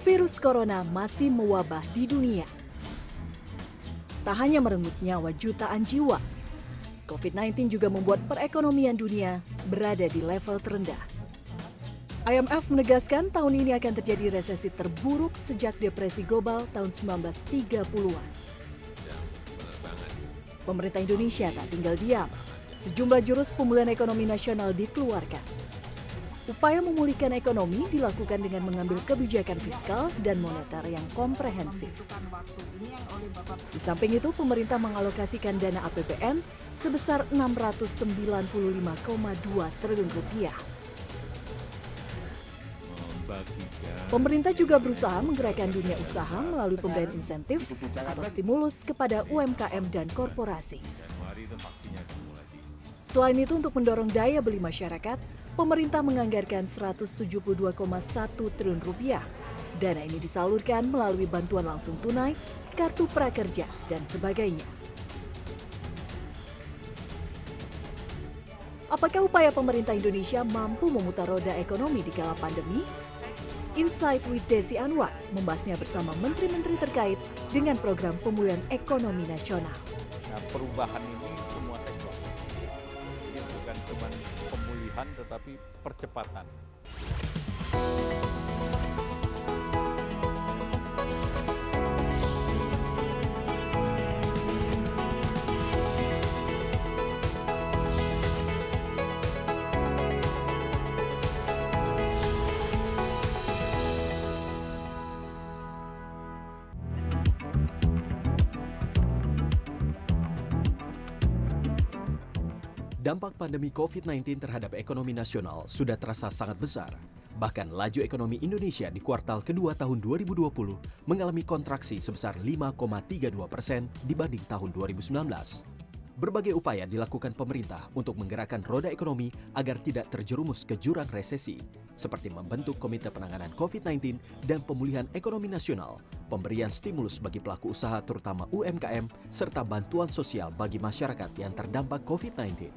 Virus corona masih mewabah di dunia. Tak hanya merenggut nyawa jutaan jiwa, COVID-19 juga membuat perekonomian dunia berada di level terendah. IMF menegaskan tahun ini akan terjadi resesi terburuk sejak depresi global tahun 1930-an. Pemerintah Indonesia tak tinggal diam. Sejumlah jurus pemulihan ekonomi nasional dikeluarkan. Upaya memulihkan ekonomi dilakukan dengan mengambil kebijakan fiskal dan moneter yang komprehensif. Di samping itu, pemerintah mengalokasikan dana APBN sebesar Rp695,2 triliun. Pemerintah juga berusaha menggerakkan dunia usaha melalui pemberian insentif atau stimulus kepada UMKM dan korporasi. Selain itu, untuk mendorong daya beli masyarakat, pemerintah menganggarkan Rp172,1 triliun. Dana ini disalurkan melalui bantuan langsung tunai, kartu prakerja, dan sebagainya. Apakah upaya pemerintah Indonesia mampu memutar roda ekonomi di kala pandemi? Insight with Desi Anwar membahasnya bersama menteri-menteri terkait dengan program pemulihan ekonomi nasional. Nah, perubahan ini semua sektor. Ini bukan cuma pemulihan tetapi percepatan. Dampak pandemi COVID-19 terhadap ekonomi nasional sudah terasa sangat besar. Bahkan laju ekonomi Indonesia di kuartal kedua tahun 2020 mengalami kontraksi sebesar 5,32% dibanding tahun 2019. Berbagai upaya dilakukan pemerintah untuk menggerakkan roda ekonomi agar tidak terjerumus ke jurang resesi, seperti membentuk Komite Penanganan COVID-19 dan Pemulihan Ekonomi Nasional, pemberian stimulus bagi pelaku usaha terutama UMKM, serta bantuan sosial bagi masyarakat yang terdampak COVID-19.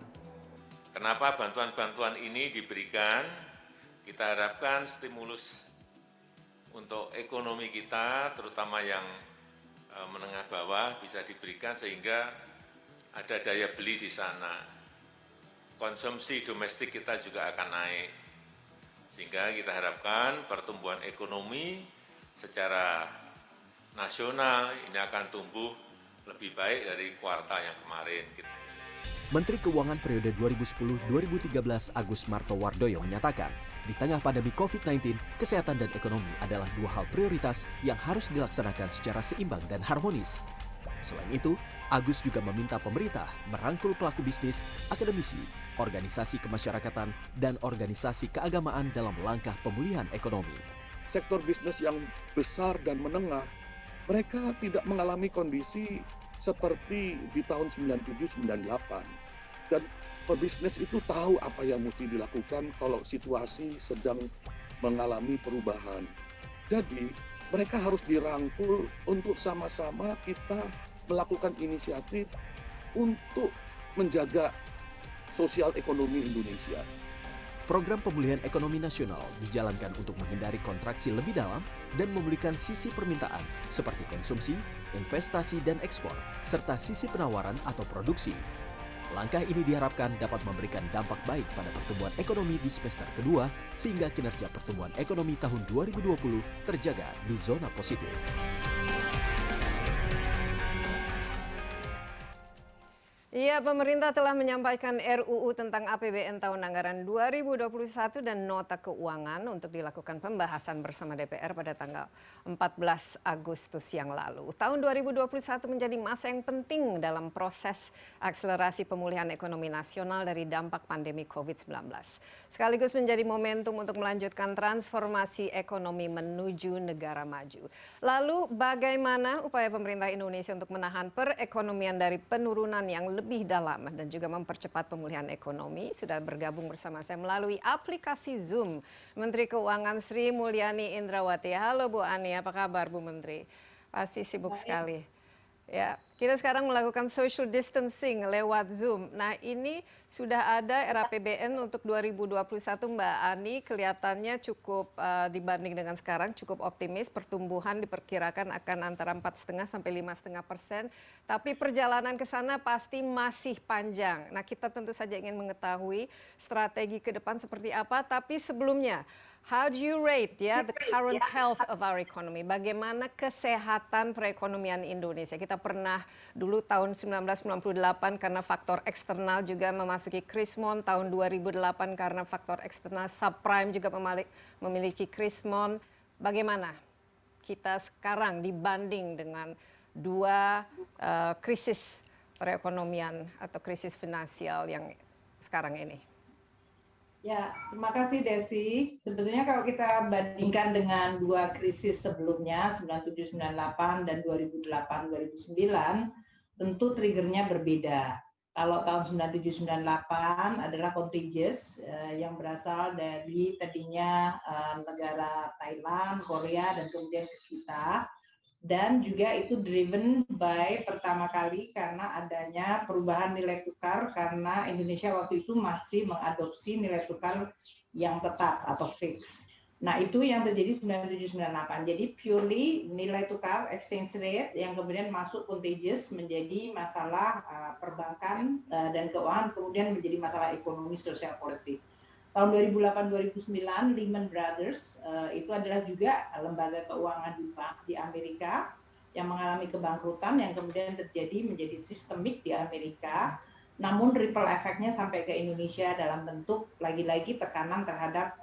Kenapa bantuan-bantuan ini diberikan? Kita harapkan stimulus untuk ekonomi kita, terutama yang menengah bawah, bisa diberikan sehingga ada daya beli di sana. Konsumsi domestik kita juga akan naik. Sehingga kita harapkan pertumbuhan ekonomi secara nasional ini akan tumbuh lebih baik dari kuartal yang kemarin. Menteri Keuangan periode 2010-2013 Agus Martowardoyo menyatakan, di tengah pandemi COVID-19, kesehatan dan ekonomi adalah dua hal prioritas yang harus dilaksanakan secara seimbang dan harmonis. Selain itu, Agus juga meminta pemerintah merangkul pelaku bisnis, akademisi, organisasi kemasyarakatan, dan organisasi keagamaan dalam langkah pemulihan ekonomi. Sektor bisnis yang besar dan menengah, mereka tidak mengalami kondisi seperti di tahun 97-98. Dan pebisnis itu tahu apa yang mesti dilakukan kalau situasi sedang mengalami perubahan. Jadi mereka harus dirangkul untuk sama-sama kita melakukan inisiatif untuk menjaga sosial ekonomi Indonesia. Program pemulihan ekonomi nasional dijalankan untuk menghindari kontraksi lebih dalam dan memulihkan sisi permintaan seperti konsumsi, investasi dan ekspor, serta sisi penawaran atau produksi. Langkah ini diharapkan dapat memberikan dampak baik pada pertumbuhan ekonomi di semester kedua sehingga kinerja pertumbuhan ekonomi tahun 2020 terjaga di zona positif. Ya, pemerintah telah menyampaikan RUU tentang APBN tahun anggaran 2021 dan nota keuangan untuk dilakukan pembahasan bersama DPR pada tanggal 14 Agustus yang lalu. Tahun 2021 menjadi masa yang penting dalam proses akselerasi pemulihan ekonomi nasional dari dampak pandemi COVID-19. Sekaligus menjadi momentum untuk melanjutkan transformasi ekonomi menuju negara maju. Lalu bagaimana upaya pemerintah Indonesia untuk menahan perekonomian dari penurunan yang lebih dalam dan juga mempercepat pemulihan ekonomi? Sudah bergabung bersama saya melalui aplikasi Zoom Menteri Keuangan Sri Mulyani Indrawati. Halo Bu Ani, apa kabar Bu Menteri? Pasti sibuk sekali. Ya, kita sekarang melakukan social distancing lewat Zoom. Nah, ini sudah ada RAPBN untuk 2021, Mbak Ani. Kelihatannya cukup dibanding dengan sekarang cukup optimis. Pertumbuhan diperkirakan akan antara 4,5 sampai 5,5%. Tapi perjalanan ke sana pasti masih panjang. Nah, kita tentu saja ingin mengetahui strategi ke depan seperti apa. Tapi sebelumnya, how do you rate the current health of our economy? Bagaimana kesehatan perekonomian Indonesia? Kita pernah dulu tahun 1998 karena faktor eksternal juga memasuki krismon, tahun 2008 karena faktor eksternal subprime juga memiliki krismon. Bagaimana kita sekarang dibanding dengan dua krisis perekonomian atau krisis finansial yang sekarang ini? Ya, terima kasih Desi. Sebetulnya kalau kita bandingkan dengan dua krisis sebelumnya, 97-98 dan 2008-2009, tentu triggernya berbeda. Kalau tahun 97-98 adalah contagious yang berasal dari tadinya negara Thailand, Korea, dan kemudian ke kita. Dan juga itu driven by pertama kali karena adanya perubahan nilai tukar karena Indonesia waktu itu masih mengadopsi nilai tukar yang tetap atau fix. Nah, itu yang terjadi 97-98. Jadi purely nilai tukar exchange rate yang kemudian masuk contagious menjadi masalah perbankan dan keuangan, kemudian menjadi masalah ekonomi sosial politik. Tahun 2008-2009, Lehman Brothers itu adalah juga lembaga keuangan di Amerika yang mengalami kebangkrutan yang kemudian terjadi menjadi sistemik di Amerika. Namun ripple efeknya sampai ke Indonesia dalam bentuk lagi-lagi tekanan terhadap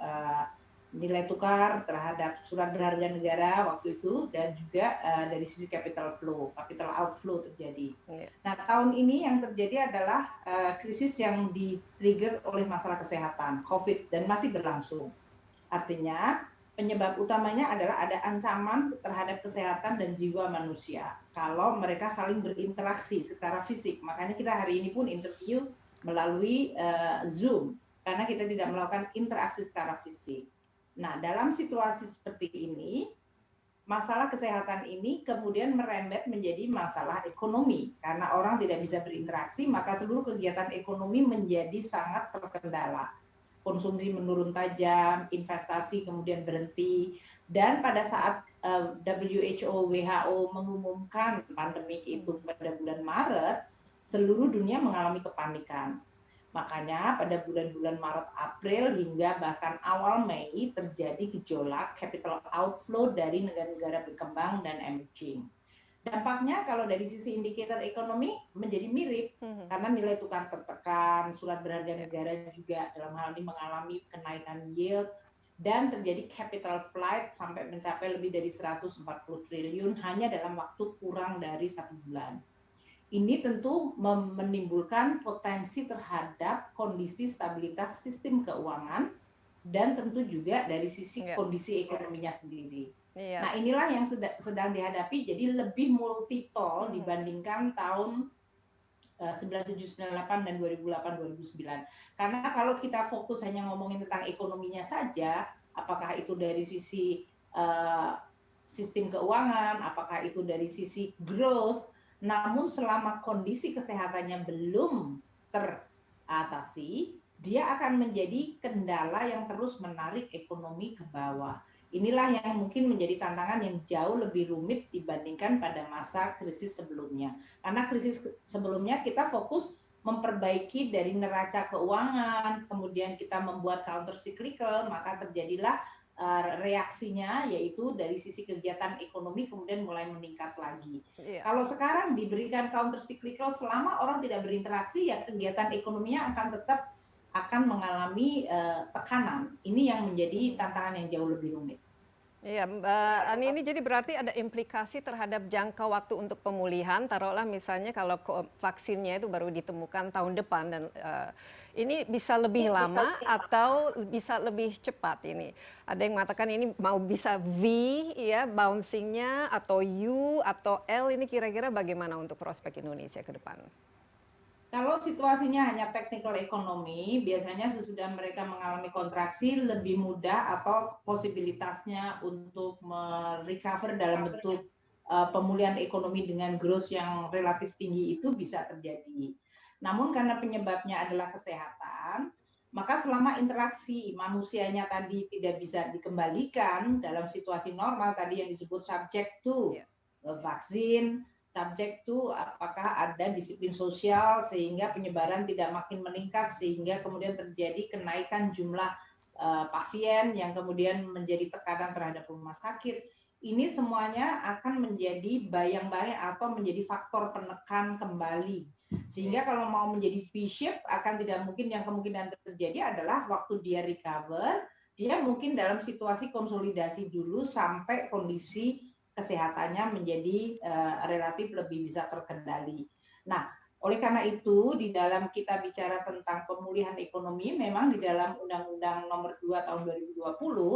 nilai tukar, terhadap surat berharga negara waktu itu, dan juga dari sisi capital outflow terjadi. Nah, tahun ini yang terjadi adalah krisis yang di-trigger oleh masalah kesehatan, COVID, dan masih berlangsung. Artinya, penyebab utamanya adalah ada ancaman terhadap kesehatan dan jiwa manusia kalau mereka saling berinteraksi secara fisik. Makanya kita hari ini pun interview melalui Zoom, karena kita tidak melakukan interaksi secara fisik. Nah, dalam situasi seperti ini, masalah kesehatan ini kemudian merembet menjadi masalah ekonomi. Karena orang tidak bisa berinteraksi, maka seluruh kegiatan ekonomi menjadi sangat terkendala. Konsumsi menurun tajam, investasi kemudian berhenti. Dan pada saat WHO mengumumkan pandemi itu pada bulan Maret, seluruh dunia mengalami kepanikan. Makanya pada bulan-bulan Maret, April hingga bahkan awal Mei terjadi gejolak capital outflow dari negara-negara berkembang dan emerging. Dampaknya kalau dari sisi indikator ekonomi menjadi mirip karena nilai tukar tertekan, surat berharga negara juga dalam hal ini mengalami kenaikan yield dan terjadi capital flight sampai mencapai lebih dari 140 triliun hanya dalam waktu kurang dari 1 bulan. Ini tentu menimbulkan potensi terhadap kondisi stabilitas sistem keuangan dan tentu juga dari sisi kondisi ekonominya sendiri. Nah, inilah yang sedang dihadapi, jadi lebih multiple dibandingkan tahun 97-98 dan 2008-2009. Karena kalau kita fokus hanya ngomongin tentang ekonominya saja, apakah itu dari sisi sistem keuangan, apakah itu dari sisi growth, namun selama kondisi kesehatannya belum teratasi, dia akan menjadi kendala yang terus menarik ekonomi ke bawah. Inilah yang mungkin menjadi tantangan yang jauh lebih rumit dibandingkan pada masa krisis sebelumnya. Karena krisis sebelumnya kita fokus memperbaiki dari neraca keuangan, kemudian kita membuat counter cyclical, maka terjadilah reaksinya yaitu dari sisi kegiatan ekonomi kemudian mulai meningkat lagi. Kalau sekarang diberikan counter cyclical selama orang tidak berinteraksi, ya kegiatan ekonominya akan mengalami tekanan. Ini yang menjadi tantangan yang jauh lebih rumit. Iya, Mbak Ani, ini jadi berarti ada implikasi terhadap jangka waktu untuk pemulihan. Taruhlah misalnya kalau vaksinnya itu baru ditemukan tahun depan, dan ini bisa lebih lama atau bisa lebih cepat ini. Ada yang mengatakan ini mau bisa V, ya, bouncingnya, atau U, atau L. Ini kira-kira bagaimana untuk prospek Indonesia ke depan? Kalau situasinya hanya technical ekonomi, biasanya sesudah mereka mengalami kontraksi lebih mudah atau posibilitasnya untuk merecover dalam bentuk pemulihan ekonomi dengan growth yang relatif tinggi itu bisa terjadi. Namun karena penyebabnya adalah kesehatan, maka selama interaksi manusianya tadi tidak bisa dikembalikan dalam situasi normal, tadi yang disebut subject to vaksin, subject to apakah ada disiplin sosial sehingga penyebaran tidak makin meningkat, sehingga kemudian terjadi kenaikan jumlah pasien yang kemudian menjadi tekanan terhadap rumah sakit. Ini semuanya akan menjadi bayang-bayang atau menjadi faktor penekan kembali. Sehingga kalau mau menjadi V-shape akan tidak mungkin, yang kemungkinan terjadi adalah waktu dia recover, dia mungkin dalam situasi konsolidasi dulu sampai kondisi kesehatannya menjadi relatif lebih bisa terkendali. Nah, oleh karena itu, di dalam kita bicara tentang pemulihan ekonomi, memang di dalam Undang-Undang Nomor 2 Tahun 2020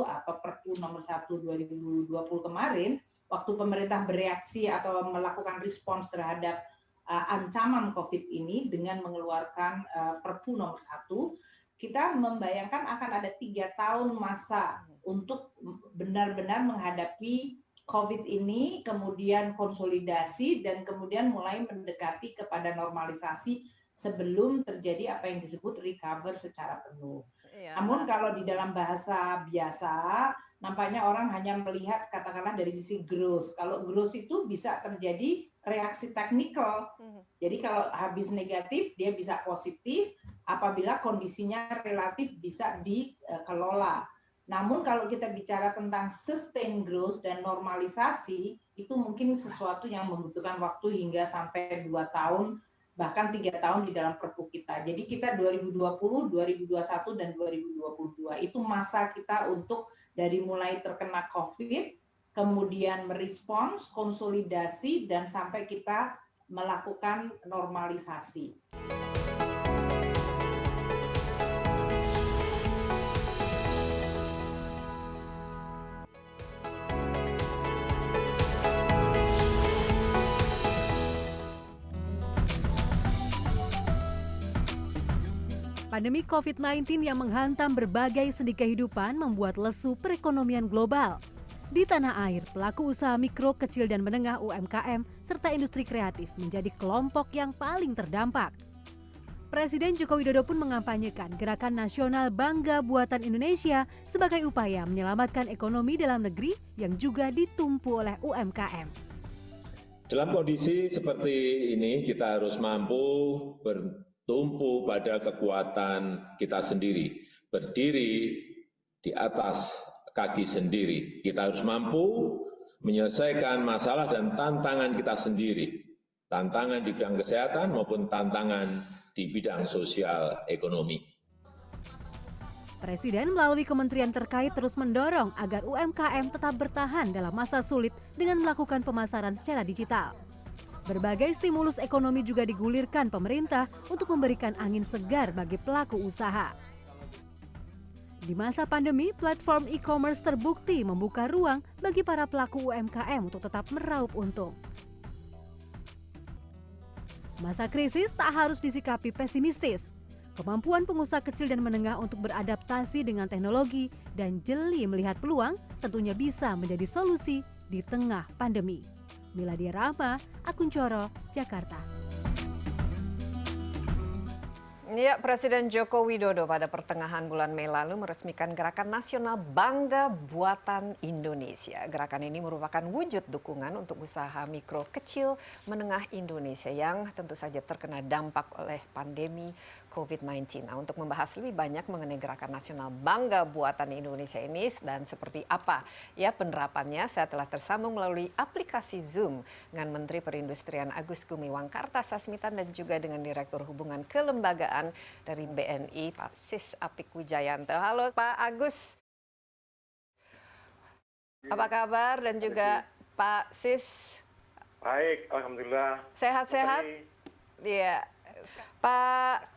atau Perpu Nomor 1 2020 kemarin, waktu pemerintah bereaksi atau melakukan respons terhadap ancaman COVID ini dengan mengeluarkan Perpu Nomor 1, kita membayangkan akan ada 3 tahun masa untuk benar-benar menghadapi COVID ini, kemudian konsolidasi, dan kemudian mulai mendekati kepada normalisasi sebelum terjadi apa yang disebut recover secara penuh. Namun kalau di dalam bahasa biasa, nampaknya orang hanya melihat katakanlah dari sisi growth. Kalau growth itu bisa terjadi reaksi teknikal. Jadi kalau habis negatif, dia bisa positif apabila kondisinya relatif bisa dikelola. Namun kalau kita bicara tentang sustain growth dan normalisasi, itu mungkin sesuatu yang membutuhkan waktu hingga sampai 2 tahun, bahkan 3 tahun di dalam Perpu kita. Jadi kita 2020, 2021, dan 2022 itu masa kita untuk dari mulai terkena COVID, kemudian merespons, konsolidasi, dan sampai kita melakukan normalisasi. Pandemi COVID-19 yang menghantam berbagai sendi kehidupan membuat lesu perekonomian global. Di tanah air, pelaku usaha mikro, kecil, dan menengah UMKM serta industri kreatif menjadi kelompok yang paling terdampak. Presiden Joko Widodo pun mengampanyekan Gerakan Nasional Bangga Buatan Indonesia sebagai upaya menyelamatkan ekonomi dalam negeri yang juga ditumpu oleh UMKM. Dalam kondisi seperti ini, kita harus mampu bertumpu pada kekuatan kita sendiri, berdiri di atas kaki sendiri. Kita harus mampu menyelesaikan masalah dan tantangan kita sendiri, tantangan di bidang kesehatan maupun tantangan di bidang sosial ekonomi. Presiden melalui kementerian terkait terus mendorong agar UMKM tetap bertahan dalam masa sulit dengan melakukan pemasaran secara digital. Berbagai stimulus ekonomi juga digulirkan pemerintah untuk memberikan angin segar bagi pelaku usaha. Di masa pandemi, platform e-commerce terbukti membuka ruang bagi para pelaku UMKM untuk tetap meraup untung. Masa krisis tak harus disikapi pesimistis. Kemampuan pengusaha kecil dan menengah untuk beradaptasi dengan teknologi dan jeli melihat peluang tentunya bisa menjadi solusi di tengah pandemi. Miladia Rahma, Akun Coro, Jakarta. Ya, Presiden Joko Widodo pada pertengahan bulan Mei lalu meresmikan Gerakan Nasional Bangga Buatan Indonesia. Gerakan ini merupakan wujud dukungan untuk usaha mikro kecil menengah Indonesia yang tentu saja terkena dampak oleh pandemi COVID-19. Nah, untuk membahas lebih banyak mengenai Gerakan Nasional Bangga Buatan Indonesia ini dan seperti apa ya penerapannya, saya telah tersambung melalui aplikasi Zoom dengan Menteri Perindustrian Agus Gumiwang Kartasasmita dan juga dengan Direktur Hubungan Kelembagaan dari BNI, Pak Sis Apik Wijayanto. Halo Pak Agus, apa kabar? Dan juga Pak Sis. Baik, alhamdulillah. Sehat-sehat? Iya, Pak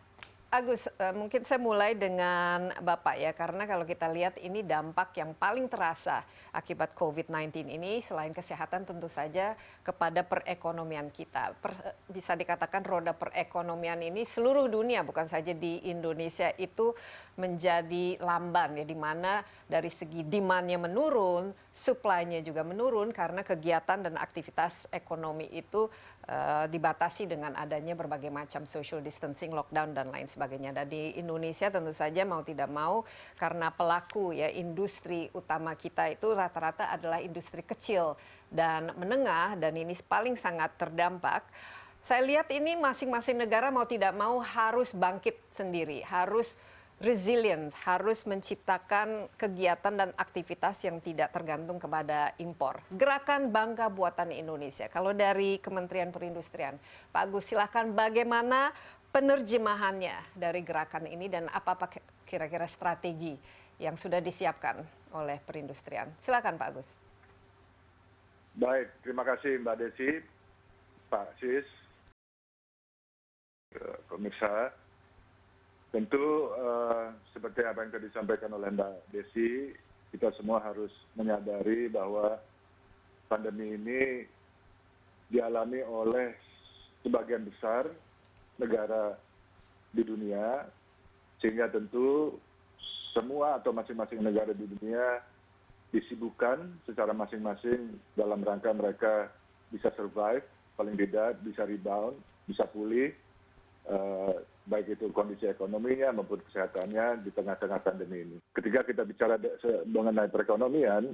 Agus, mungkin saya mulai dengan Bapak ya, karena kalau kita lihat ini dampak yang paling terasa akibat COVID-19 ini selain kesehatan tentu saja kepada perekonomian kita. Bisa dikatakan roda perekonomian ini seluruh dunia, bukan saja di Indonesia, itu menjadi lamban ya, di mana dari segi demand-nya menurun, supply-nya juga menurun karena kegiatan dan aktivitas ekonomi itu dibatasi dengan adanya berbagai macam social distancing, lockdown dan lain sebagainya. Dan di Indonesia tentu saja mau tidak mau karena pelaku ya industri utama kita itu rata-rata adalah industri kecil dan menengah, dan ini paling sangat terdampak. Saya lihat ini masing-masing negara mau tidak mau harus bangkit sendiri, harus resilient, harus menciptakan kegiatan dan aktivitas yang tidak tergantung kepada impor. Gerakan Bangga Buatan Indonesia. Kalau dari Kementerian Perindustrian, Pak Agus, silakan bagaimana penerjemahannya dari gerakan ini dan apa kira-kira strategi yang sudah disiapkan oleh perindustrian. Silakan Pak Agus. Baik, terima kasih Mbak Desi, Pak Sis, pemirsa. Tentu seperti apa yang tadi disampaikan oleh Mbak Desi, kita semua harus menyadari bahwa pandemi ini dialami oleh sebagian besar negara di dunia, sehingga tentu semua atau masing-masing negara di dunia disibukkan secara masing-masing dalam rangka mereka bisa survive, paling tidak bisa rebound, bisa pulih, baik itu kondisi ekonominya maupun kesehatannya di tengah-tengah pandemi ini. Ketika kita bicara mengenai perekonomian,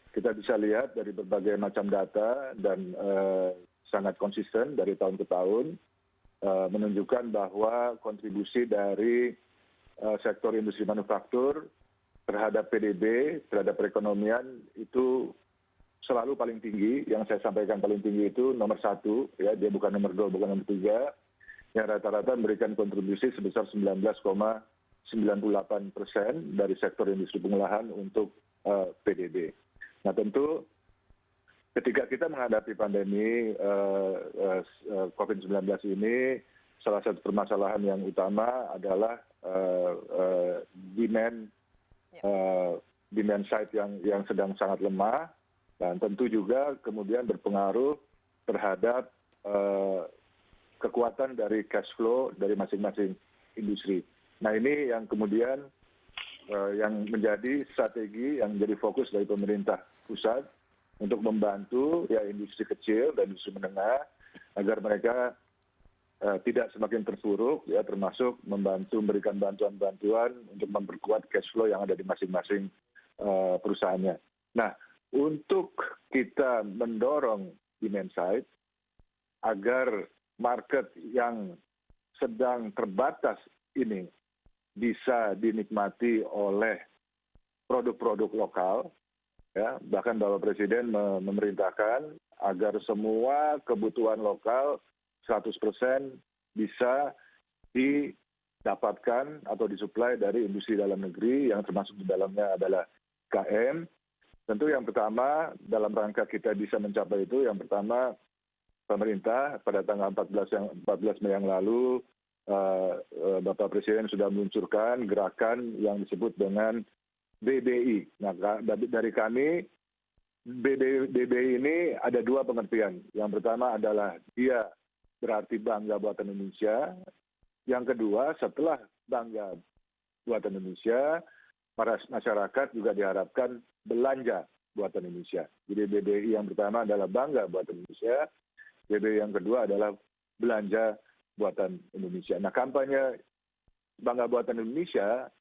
kita bisa lihat dari berbagai macam data dan sangat konsisten dari tahun ke tahun, menunjukkan bahwa kontribusi dari sektor industri manufaktur terhadap PDB, terhadap perekonomian itu selalu paling tinggi. Yang saya sampaikan paling tinggi itu nomor 1, ya, dia bukan nomor 2, bukan nomor 3, yang rata-rata memberikan kontribusi sebesar 19,98% dari sektor industri pengolahan untuk PDB. Nah tentu ketika kita menghadapi pandemi COVID-19 ini, salah satu permasalahan yang utama adalah demand side yang sedang sangat lemah, dan tentu juga kemudian berpengaruh terhadap kekuatan dari cash flow dari masing-masing industri. Nah ini yang kemudian yang menjadi strategi, yang menjadi fokus dari pemerintah pusat untuk membantu ya industri kecil dan industri menengah agar mereka tidak semakin terpuruk, ya, termasuk membantu memberikan bantuan-bantuan untuk memperkuat cash flow yang ada di masing-masing perusahaannya. Nah, untuk kita mendorong demand side agar market yang sedang terbatas ini bisa dinikmati oleh produk-produk lokal, ya, bahkan Bapak Presiden memerintahkan agar semua kebutuhan lokal 100% bisa didapatkan atau disuplai dari industri dalam negeri yang termasuk di dalamnya adalah KM. Tentu yang pertama dalam rangka kita bisa mencapai itu, yang pertama pemerintah pada tanggal 14 Mei yang lalu Bapak Presiden sudah meluncurkan gerakan yang disebut dengan BBI. Nah, dari kami BBI ini ada 2 pengertian. Yang pertama adalah dia berarti bangga buatan Indonesia. Yang kedua, setelah bangga buatan Indonesia, para masyarakat juga diharapkan belanja buatan Indonesia. Jadi BBI yang pertama adalah bangga buatan Indonesia. BBI yang kedua adalah belanja buatan Indonesia. Nah, kampanye bangga buatan Indonesia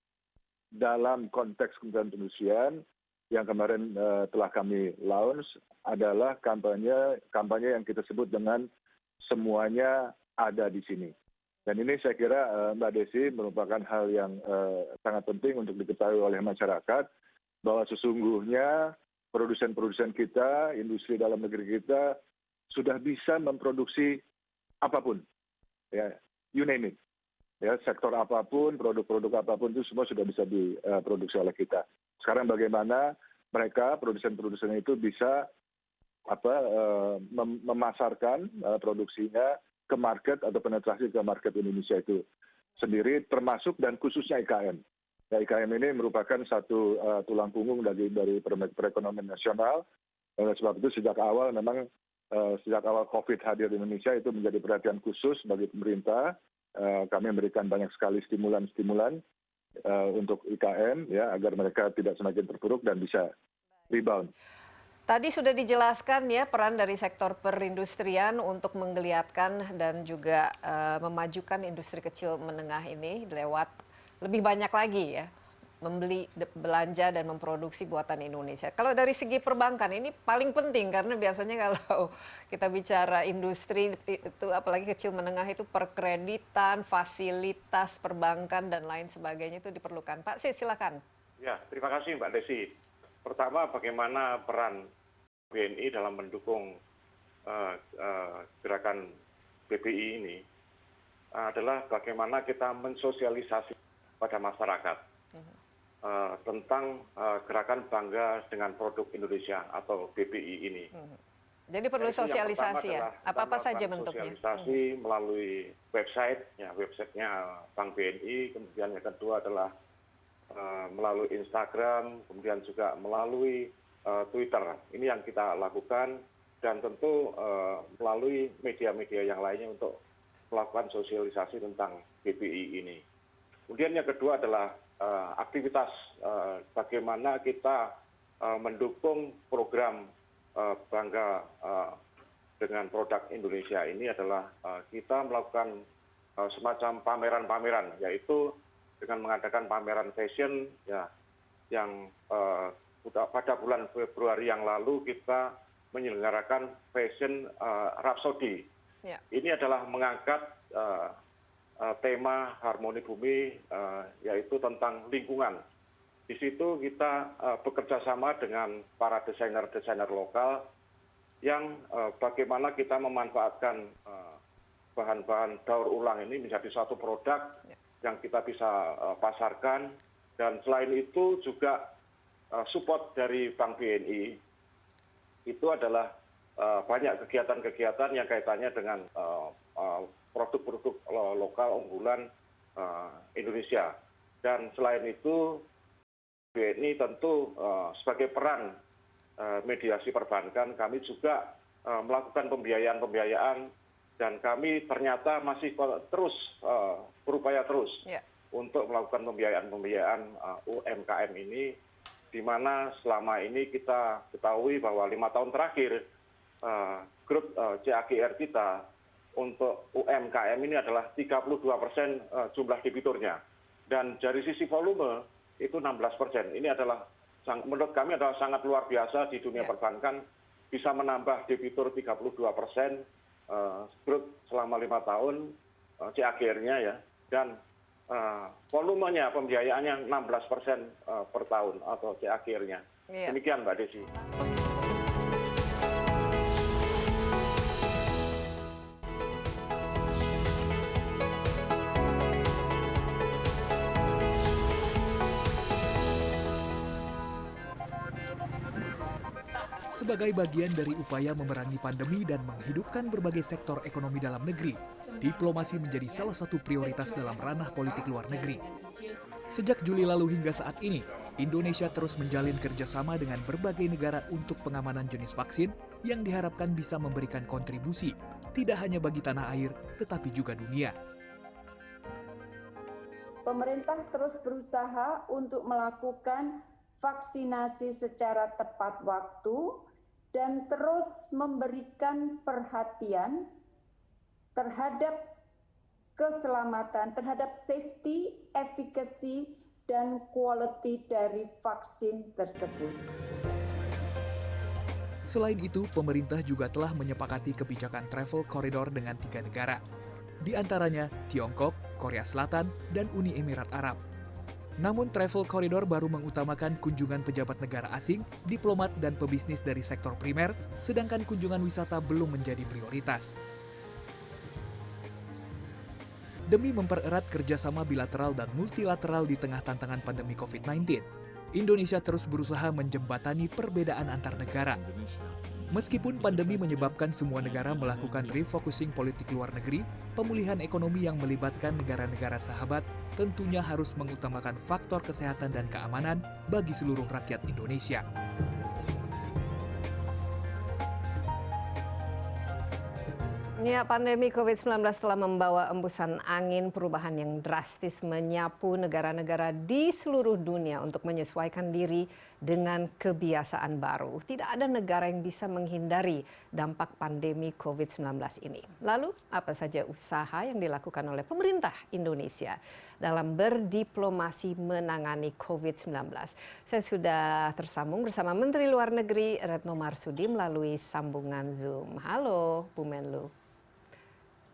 dalam konteks Kementerian Perindustrian yang kemarin telah kami launch adalah kampanye yang kita sebut dengan semuanya ada di sini. Dan ini saya kira Mbak Desi merupakan hal yang sangat penting untuk diketahui oleh masyarakat bahwa sesungguhnya produsen-produsen kita, industri dalam negeri kita sudah bisa memproduksi apapun, ya, you name it, ya, sektor apapun, produk-produk apapun itu semua sudah bisa diproduksi oleh kita. Sekarang bagaimana mereka produsen-produsen itu bisa memasarkan produksinya ke market atau penetrasi ke market Indonesia itu sendiri, termasuk dan khususnya IKM. Ya, IKM ini merupakan satu tulang punggung dari perekonomian nasional. Oleh sebab itu sejak awal memang sejak awal COVID hadir di Indonesia itu menjadi perhatian khusus bagi pemerintah. Kami memberikan banyak sekali stimulan-stimulan untuk IKM ya agar mereka tidak semakin terpuruk dan bisa rebound. Tadi sudah dijelaskan ya peran dari sektor perindustrian untuk menggeliatkan dan juga memajukan industri kecil menengah ini lewat lebih banyak lagi ya membeli, belanja dan memproduksi buatan Indonesia. Kalau dari segi perbankan ini paling penting karena biasanya kalau kita bicara industri itu apalagi kecil menengah itu perkreditan, fasilitas perbankan dan lain sebagainya itu diperlukan. Pak Sis, silakan. Ya, terima kasih Mbak Desi. Pertama, bagaimana peran BNI dalam mendukung gerakan BBI ini adalah bagaimana kita mensosialisasi pada masyarakat tentang gerakan bangga dengan produk Indonesia atau BBI ini. Jadi perlu sosialisasi ya? Apa-apa saja bentuknya? Sosialisasi melalui website, ya websitenya Bank BNI, kemudian yang kedua adalah melalui Instagram, kemudian juga melalui Twitter. Ini yang kita lakukan dan tentu melalui media-media yang lainnya untuk melakukan sosialisasi tentang BBI ini. Kemudian yang kedua adalah aktivitas bagaimana kita mendukung program bangga dengan produk Indonesia ini adalah kita melakukan semacam pameran-pameran, yaitu dengan mengadakan pameran fashion ya yang pada bulan Februari yang lalu kita menyelenggarakan fashion Rhapsody. Ya. Ini adalah mengangkat tema harmoni bumi yaitu tentang lingkungan. Di situ kita bekerja sama dengan para desainer-desainer lokal yang bagaimana kita memanfaatkan bahan-bahan daur ulang ini menjadi satu produk yang kita bisa pasarkan. Dan selain itu juga support dari Bank BNI itu adalah banyak kegiatan-kegiatan yang kaitannya dengan produk-produk lokal unggulan Indonesia. Dan selain itu BNI tentu sebagai peran mediasi perbankan kami juga melakukan pembiayaan dan kami ternyata masih terus berupaya terus untuk melakukan pembiayaan UMKM ini, di mana selama ini kita ketahui bahwa 5 tahun terakhir grup CAGR kita untuk UMKM ini adalah 32% jumlah debiturnya. Dan dari sisi volume itu 16%. Ini adalah menurut kami adalah sangat luar biasa di dunia perbankan bisa menambah debitur 32% grup selama 5 tahun CAGR-nya ya. Dan volumenya pembiayaannya 16% per tahun atau CAGR-nya. Demikian Mbak Desi. Sebagai bagian dari upaya memerangi pandemi dan menghidupkan berbagai sektor ekonomi dalam negeri, diplomasi menjadi salah satu prioritas dalam ranah politik luar negeri. Sejak Juli lalu hingga saat ini, Indonesia terus menjalin kerjasama dengan berbagai negara untuk pengamanan jenis vaksin yang diharapkan bisa memberikan kontribusi, tidak hanya bagi tanah air, tetapi juga dunia. Pemerintah terus berusaha untuk melakukan vaksinasi secara tepat waktu dan terus memberikan perhatian terhadap keselamatan, terhadap safety, efficacy, dan quality dari vaksin tersebut. Selain itu, pemerintah juga telah menyepakati kebijakan travel corridor dengan 3 negara, di antaranya Tiongkok, Korea Selatan, dan Uni Emirat Arab. Namun travel corridor baru mengutamakan kunjungan pejabat negara asing, diplomat, dan pebisnis dari sektor primer, sedangkan kunjungan wisata belum menjadi prioritas. Demi mempererat kerjasama bilateral dan multilateral di tengah tantangan pandemi COVID-19, Indonesia terus berusaha menjembatani perbedaan antar negara. Meskipun pandemi menyebabkan semua negara melakukan refocusing politik luar negeri, pemulihan ekonomi yang melibatkan negara-negara sahabat tentunya harus mengutamakan faktor kesehatan dan keamanan bagi seluruh rakyat Indonesia. Ya, pandemi COVID-19 telah membawa embusan angin perubahan yang drastis menyapu negara-negara di seluruh dunia untuk menyesuaikan diri dengan kebiasaan baru. Tidak ada negara yang bisa menghindari dampak pandemi COVID-19 ini. Lalu, apa saja usaha yang dilakukan oleh pemerintah Indonesia dalam berdiplomasi menangani COVID-19? Saya sudah tersambung bersama Menteri Luar Negeri Retno Marsudi melalui sambungan Zoom. Halo, Bu Menlu.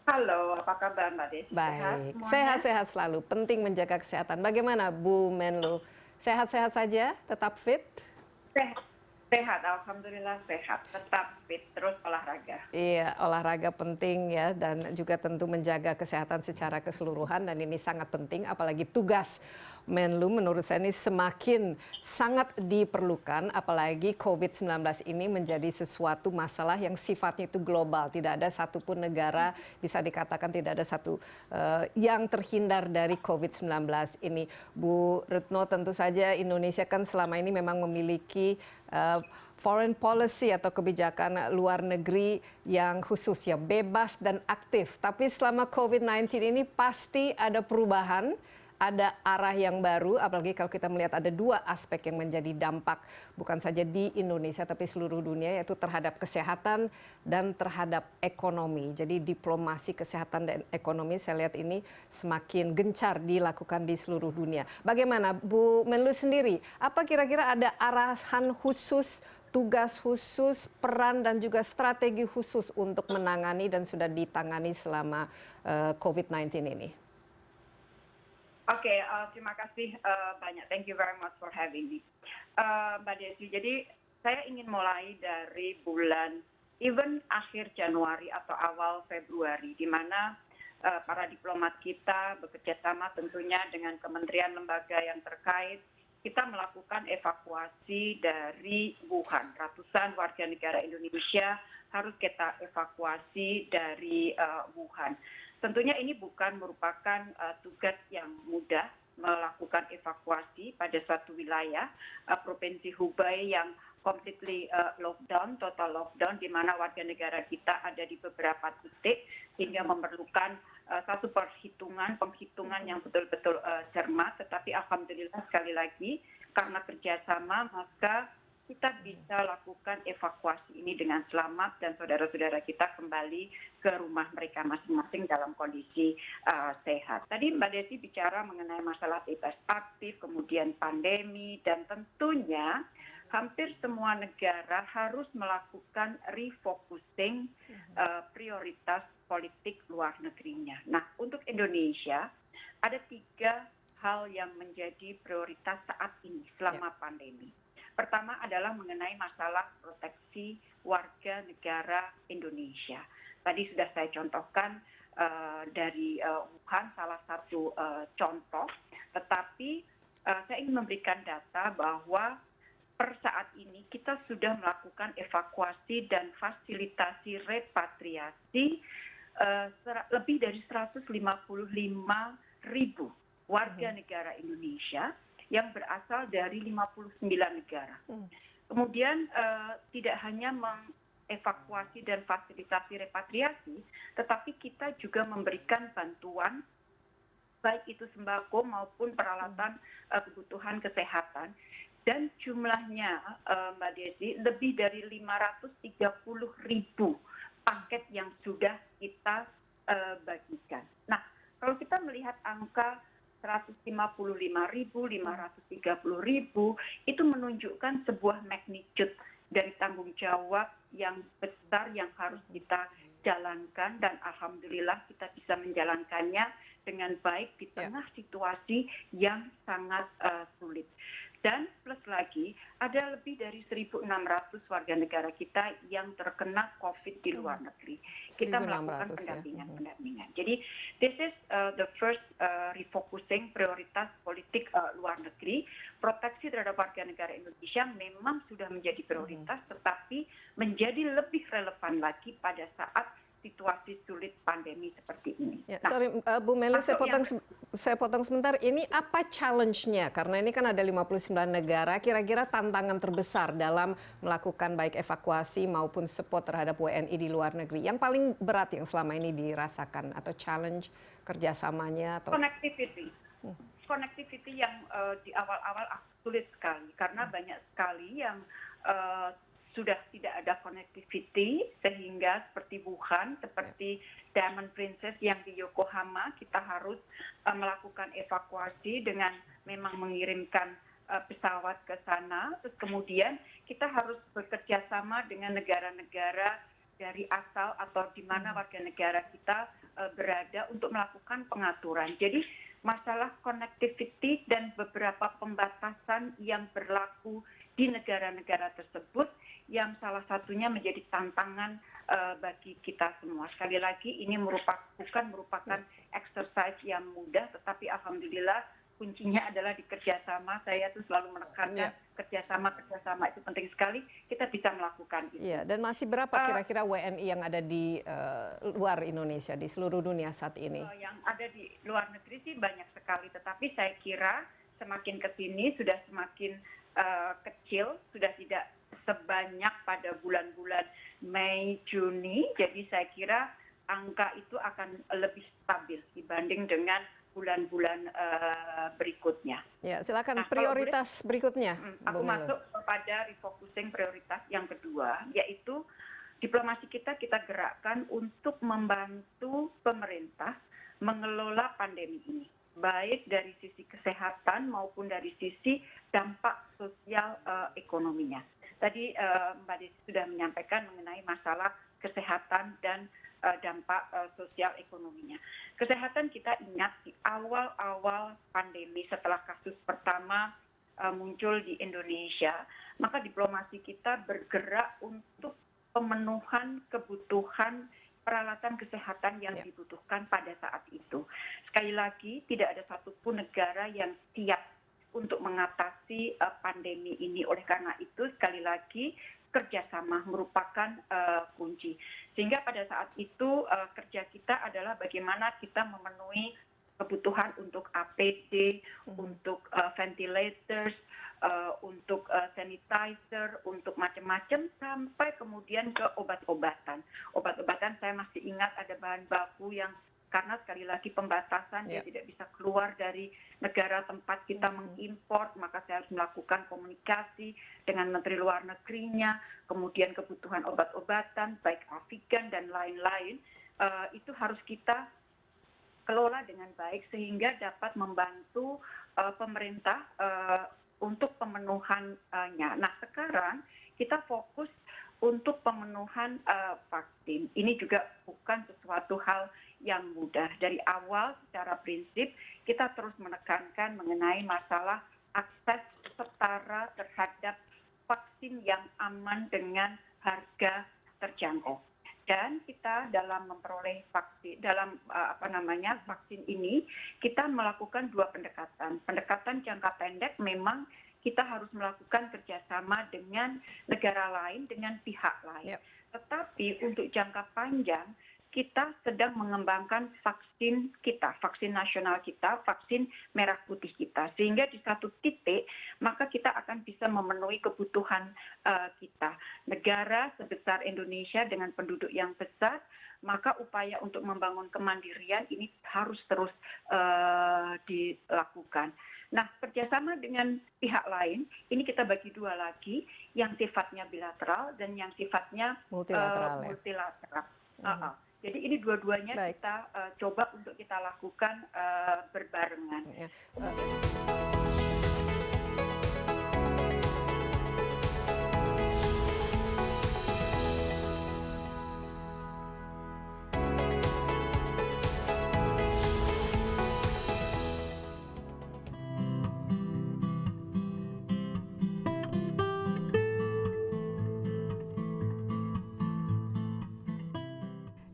Halo, apa kabar Mbak Desi? Baik, sehat-sehat selalu. Penting menjaga kesehatan. Bagaimana Bu Menlu? Sehat-sehat saja? Tetap fit? Sehat, alhamdulillah sehat. Tetap fit, terus olahraga. Iya, olahraga penting ya, dan juga tentu menjaga kesehatan secara keseluruhan, dan ini sangat penting, apalagi tugas Menlu menurut saya ini semakin sangat diperlukan, apalagi COVID-19 ini menjadi sesuatu masalah yang sifatnya itu global. Tidak ada satupun negara, bisa dikatakan tidak ada satu yang terhindar dari COVID-19 ini. Bu Retno, tentu saja Indonesia kan selama ini memang memiliki foreign policy atau kebijakan luar negeri yang khusus ya, bebas dan aktif. Tapi selama COVID-19 ini pasti ada perubahan, ada arah yang baru, apalagi kalau kita melihat ada dua aspek yang menjadi dampak bukan saja di Indonesia tapi seluruh dunia, yaitu terhadap kesehatan dan terhadap ekonomi. Jadi diplomasi kesehatan dan ekonomi saya lihat ini semakin gencar dilakukan di seluruh dunia. Bagaimana Bu Menlu sendiri? Apa kira-kira ada arahan khusus, tugas khusus, peran dan juga strategi khusus untuk menangani dan sudah ditangani selama COVID-19 ini? Oke, terima kasih banyak. Thank you very much for having me. Mbak Desi, jadi saya ingin mulai dari bulan even akhir Januari atau awal Februari, di mana para diplomat kita bekerja sama tentunya dengan kementerian lembaga yang terkait. Kita melakukan evakuasi dari Wuhan. Ratusan warga negara Indonesia harus kita evakuasi dari Wuhan. Tentunya ini bukan merupakan tugas yang mudah melakukan evakuasi pada suatu wilayah, Provinsi Hubei yang completely lockdown, total lockdown, di mana warga negara kita ada di beberapa titik, sehingga memerlukan satu penghitungan yang betul-betul cermat. Tetapi alhamdulillah sekali lagi, karena kerjasama maka kita bisa lakukan evakuasi ini dengan selamat dan saudara-saudara kita kembali ke rumah mereka masing-masing dalam kondisi sehat. Tadi Mbak Desi bicara mengenai masalah bebas aktif, kemudian pandemi, dan tentunya hampir semua negara harus melakukan refocusing prioritas politik luar negerinya. Nah, untuk Indonesia ada 3 hal yang menjadi prioritas saat ini selama pandemi. Pertama adalah mengenai masalah proteksi warga negara Indonesia. Tadi sudah saya contohkan dari Wuhan salah satu contoh, tetapi saya ingin memberikan data bahwa per saat ini kita sudah melakukan evakuasi dan fasilitasi repatriasi lebih dari 155.000 warga negara Indonesia yang berasal dari 59 negara. Kemudian tidak hanya mengevakuasi dan fasilitasi repatriasi, tetapi kita juga memberikan bantuan, baik itu sembako maupun peralatan kebutuhan kesehatan. Dan jumlahnya, Mbak Desi, lebih dari 530.000 paket yang sudah kita bagikan. Nah, kalau kita melihat angka 155.000, 530.000, itu menunjukkan sebuah magnitude dari tanggung jawab yang besar yang harus kita jalankan, dan alhamdulillah kita bisa menjalankannya dengan baik di tengah situasi yang sangat sulit. Dan plus lagi, ada lebih dari 1.600 warga negara kita yang terkena COVID di luar negeri. Kita melakukan 1.600 pendampingan. Jadi, this is the first refocusing prioritas politik luar negeri. Proteksi terhadap warga negara Indonesia memang sudah menjadi prioritas, tetapi menjadi lebih relevan lagi pada saat situasi sulit pandemi seperti ini. Ya, sorry Bu Meli, saya potong sebentar. Ini apa challenge-nya? Karena ini kan ada 59 negara, kira-kira tantangan terbesar dalam melakukan baik evakuasi maupun support terhadap WNI di luar negeri. Yang paling berat yang selama ini dirasakan atau challenge kerjasamanya? Atau Connectivity yang di awal-awal sulit sekali karena banyak sekali yang sudah tidak ada connectivity, sehingga seperti Wuhan, seperti Diamond Princess yang di Yokohama, kita harus melakukan evakuasi dengan memang mengirimkan pesawat ke sana. Terus kemudian kita harus bekerja sama dengan negara-negara dari asal atau di mana warga negara kita berada untuk melakukan pengaturan. Jadi masalah connectivity dan beberapa pembatasan yang berlaku di negara-negara tersebut yang salah satunya menjadi tantangan bagi kita semua. Sekali lagi ini bukan merupakan exercise yang mudah, tetapi alhamdulillah kuncinya adalah di kerjasama. Saya tuh selalu menekankan kerjasama itu penting sekali. Kita bisa melakukan itu. Iya, dan masih berapa kira-kira WNI yang ada di luar Indonesia, di seluruh dunia saat ini? Yang ada di luar negeri sih banyak sekali, tetapi saya kira semakin ke sini sudah semakin kecil, sudah tidak sebanyak pada bulan-bulan Mei, Juni. Jadi saya kira angka itu akan lebih stabil dibanding dengan bulan-bulan berikutnya. Ya, silakan prioritas berikutnya. Aku masuk kepada refocusing prioritas yang kedua, yaitu diplomasi kita gerakkan untuk membantu pemerintah mengelola pandemi ini, baik dari sisi kesehatan maupun dari sisi dampak sosial ekonominya. Tadi Mbak Desi sudah menyampaikan mengenai masalah kesehatan dan dampak sosial ekonominya. Kesehatan kita ingat di awal-awal pandemi setelah kasus pertama muncul di Indonesia, maka diplomasi kita bergerak untuk pemenuhan kebutuhan peralatan kesehatan yang dibutuhkan pada saat itu. Sekali lagi, tidak ada satupun negara yang siap untuk mengatasi pandemi ini. Oleh karena itu, sekali lagi, kerjasama merupakan kunci. Sehingga pada saat itu kerja kita adalah bagaimana kita memenuhi kebutuhan untuk APD, untuk ventilators, untuk sanitizer, untuk macam-macam, sampai kemudian ke obat-obatan. Obat-obatan saya masih ingat ada bahan baku yang karena sekali lagi pembatasan dia tidak bisa keluar dari negara tempat kita mengimpor, maka saya harus melakukan komunikasi dengan Menteri Luar Negerinya, kemudian kebutuhan obat-obatan, baik Avigan dan lain-lain, itu harus kita kelola dengan baik sehingga dapat membantu pemerintah untuk pemenuhannya. Nah, sekarang kita fokus untuk pemenuhan vaksin. Ini juga bukan sesuatu hal yang mudah. Dari awal secara prinsip kita terus menekankan mengenai masalah akses setara terhadap vaksin yang aman dengan harga terjangkau. Dan kita dalam memperoleh vaksin, vaksin ini kita melakukan dua pendekatan. Pendekatan jangka pendek memang kita harus melakukan kerjasama dengan negara lain, dengan pihak lain. Tetapi untuk jangka panjang kita sedang mengembangkan vaksin kita, vaksin nasional kita, vaksin merah putih kita. Sehingga di satu titik, maka kita akan bisa memenuhi kebutuhan kita. Negara sebesar Indonesia dengan penduduk yang besar, maka upaya untuk membangun kemandirian ini harus terus dilakukan. Nah, kerjasama dengan pihak lain, ini kita bagi dua lagi, yang sifatnya bilateral dan yang sifatnya multilateral. Jadi ini dua-duanya kita coba untuk kita lakukan berbarengan.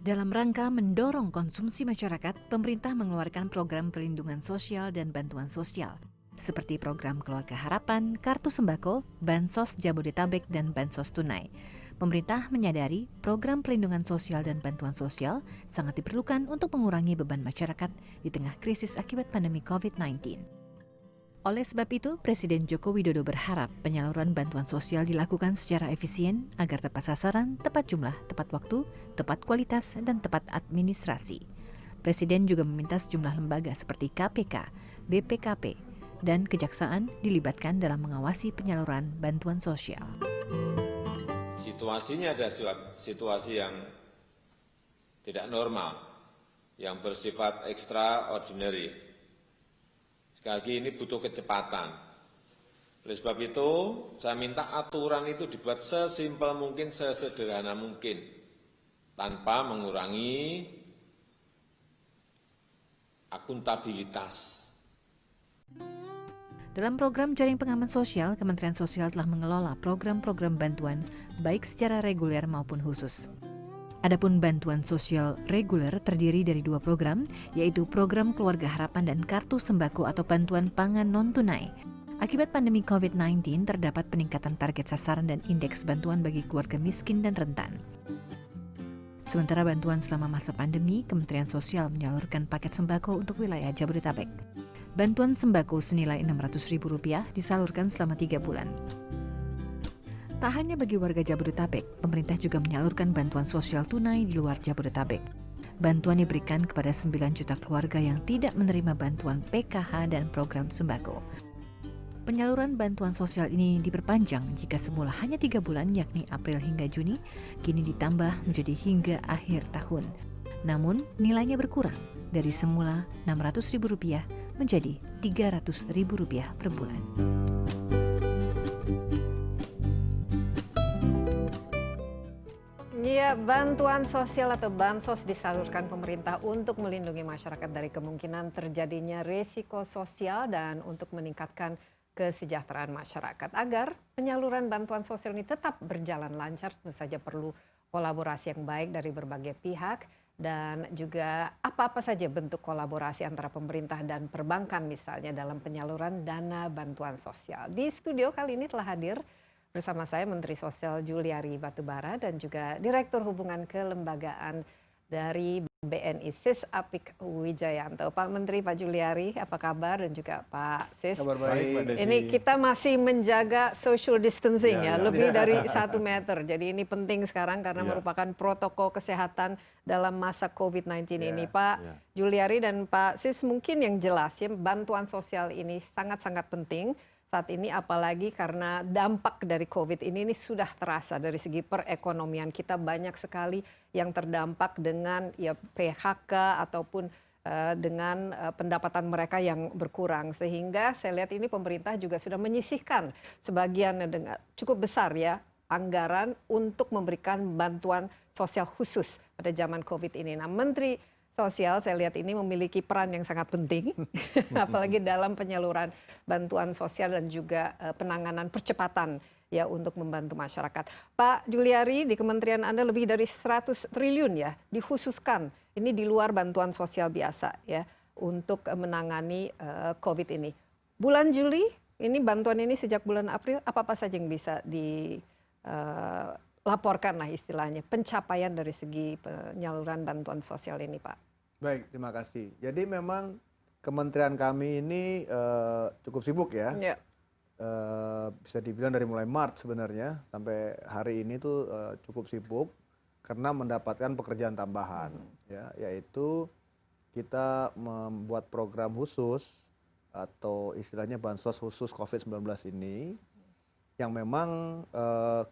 Dalam rangka mendorong konsumsi masyarakat, pemerintah mengeluarkan program perlindungan sosial dan bantuan sosial, seperti program Keluarga Harapan, Kartu Sembako, Bansos Jabodetabek, dan Bansos Tunai. Pemerintah menyadari program perlindungan sosial dan bantuan sosial sangat diperlukan untuk mengurangi beban masyarakat di tengah krisis akibat pandemi COVID-19. Oleh sebab itu, Presiden Joko Widodo berharap penyaluran bantuan sosial dilakukan secara efisien agar tepat sasaran, tepat jumlah, tepat waktu, tepat kualitas, dan tepat administrasi. Presiden juga meminta sejumlah lembaga seperti KPK, BPKP, dan Kejaksaan dilibatkan dalam mengawasi penyaluran bantuan sosial. Situasinya ada situasi yang tidak normal, yang bersifat extraordinary. Sekali lagi ini butuh kecepatan. Oleh sebab itu, saya minta aturan itu dibuat sesimpel mungkin, sesederhana mungkin, tanpa mengurangi akuntabilitas. Dalam program Jaring Pengaman Sosial, Kementerian Sosial telah mengelola program-program bantuan baik secara reguler maupun khusus. Adapun bantuan sosial reguler terdiri dari 2 program, yaitu program Keluarga Harapan dan Kartu Sembako atau bantuan pangan non-tunai. Akibat pandemi COVID-19, terdapat peningkatan target sasaran dan indeks bantuan bagi keluarga miskin dan rentan. Sementara bantuan selama masa pandemi, Kementerian Sosial menyalurkan paket sembako untuk wilayah Jabodetabek. Bantuan sembako senilai Rp600.000 disalurkan selama 3 bulan. Tak hanya bagi warga Jabodetabek, pemerintah juga menyalurkan bantuan sosial tunai di luar Jabodetabek. Bantuan diberikan kepada 9 juta keluarga yang tidak menerima bantuan PKH dan program sembako. Penyaluran bantuan sosial ini diperpanjang jika semula hanya 3 bulan, yakni April hingga Juni, kini ditambah menjadi hingga akhir tahun. Namun, nilainya berkurang dari semula Rp600.000 menjadi Rp300.000 per bulan. Ya, bantuan sosial atau bansos disalurkan pemerintah untuk melindungi masyarakat dari kemungkinan terjadinya risiko sosial dan untuk meningkatkan kesejahteraan masyarakat. Agar penyaluran bantuan sosial ini tetap berjalan lancar, tentu saja perlu kolaborasi yang baik dari berbagai pihak dan juga apa-apa saja bentuk kolaborasi antara pemerintah dan perbankan misalnya dalam penyaluran dana bantuan sosial. Di studio kali ini telah hadir bersama saya Menteri Sosial Juliari Batubara dan juga Direktur Hubungan Kelembagaan dari BNI Sis Apik Wijayanto. Pak Menteri, Pak Juliari, apa kabar? Dan juga Pak Sis. Kabar baik, Mbak Desi. Ini kita masih menjaga social distancing lebih dari 1 meter. Jadi ini penting sekarang karena merupakan protokol kesehatan dalam masa COVID-19 ini. Pak Juliari dan Pak Sis, mungkin yang jelas ya, bantuan sosial ini sangat-sangat penting saat ini, apalagi karena dampak dari COVID ini sudah terasa dari segi perekonomian kita. Banyak sekali yang terdampak dengan ya PHK ataupun dengan pendapatan mereka yang berkurang, sehingga saya lihat ini pemerintah juga sudah menyisihkan sebagian dengan cukup besar ya anggaran untuk memberikan bantuan sosial khusus pada zaman COVID ini. Nah, Menteri Sosial saya lihat ini memiliki peran yang sangat penting, apalagi dalam penyaluran bantuan sosial dan juga penanganan percepatan ya untuk membantu masyarakat. Pak Juliari, di Kementerian Anda lebih dari 100 triliun ya dikhususkan, ini di luar bantuan sosial biasa ya, untuk menangani COVID ini. Bulan Juli, ini bantuan ini sejak bulan April, apa-apa saja yang bisa laporkan lah istilahnya, pencapaian dari segi penyaluran bantuan sosial ini, Pak. Baik, terima kasih. Jadi memang kementerian kami ini cukup sibuk ya. Bisa dibilang dari mulai Maret sebenarnya sampai hari ini tuh cukup sibuk karena mendapatkan pekerjaan tambahan, ya, yaitu kita membuat program khusus atau istilahnya bansos khusus COVID-19 ini yang memang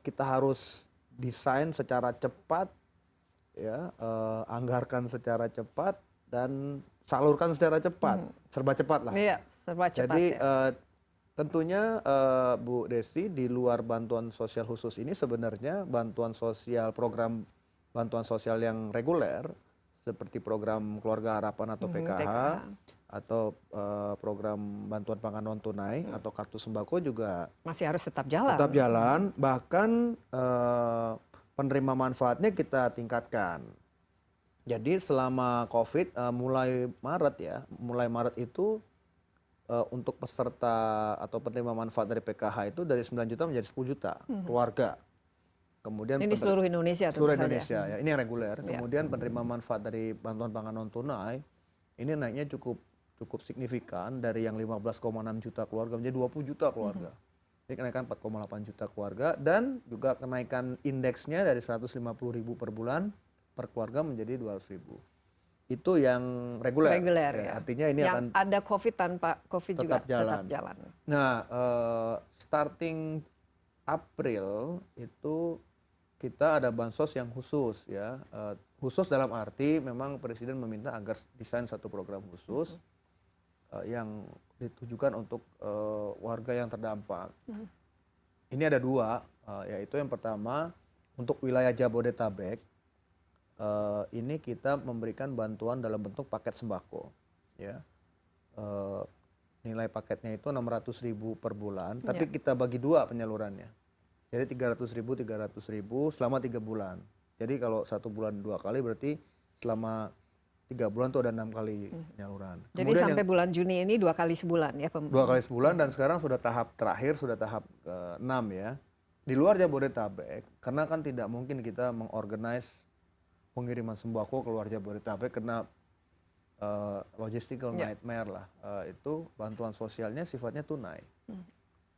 kita harus desain secara cepat, ya, anggarkan secara cepat dan salurkan secara cepat, serba cepat lah. Iya, serba cepat. Jadi tentunya Bu Desi, di luar bantuan sosial khusus ini sebenarnya bantuan sosial, program bantuan sosial yang reguler seperti program Keluarga Harapan atau PKH atau program bantuan pangan non tunai atau kartu sembako juga masih harus tetap jalan. Tetap jalan, bahkan penerima manfaatnya kita tingkatkan. Jadi selama COVID mulai Maret itu untuk peserta atau penerima manfaat dari PKH itu dari 9 juta menjadi 10 juta keluarga. Kemudian ini seluruh Indonesia tentu seluruh saja. Indonesia ya. Ini yang reguler. Ya. Kemudian penerima manfaat dari bantuan pangan non tunai ini naiknya cukup signifikan dari yang 15,6 juta keluarga menjadi 20 juta keluarga. Jadi kenaikan 4,8 juta keluarga dan juga kenaikan indeksnya dari 150.000 per bulan per keluarga menjadi 200.000. Itu yang reguler. Ya. Artinya ini yang akan ada COVID tanpa COVID juga jalan. tetap jalan. Nah, starting April itu kita ada bansos yang khusus ya. Khusus dalam arti memang Presiden meminta agar desain satu program khusus yang ditujukan untuk warga yang terdampak. Ini ada 2, yaitu yang pertama untuk wilayah Jabodetabek. Ini kita memberikan bantuan dalam bentuk paket sembako, ya. Nilai paketnya itu 600.000 per bulan, tapi kita bagi 2 penyalurannya. Jadi 300.000 selama 3 bulan. Jadi kalau 1 bulan 2 kali berarti selama 3 bulan itu ada 6 kali penyaluran. Jadi Kemudian sampai bulan Juni ini 2 kali sebulan ya? 2 kali sebulan dan sekarang sudah tahap terakhir, sudah tahap ke-6 ya. Di luar Jabodetabek, karena kan tidak mungkin kita mengorganize pengiriman sembako keluar Jabodetabek karena logistical nightmare lah. Itu bantuan sosialnya sifatnya tunai.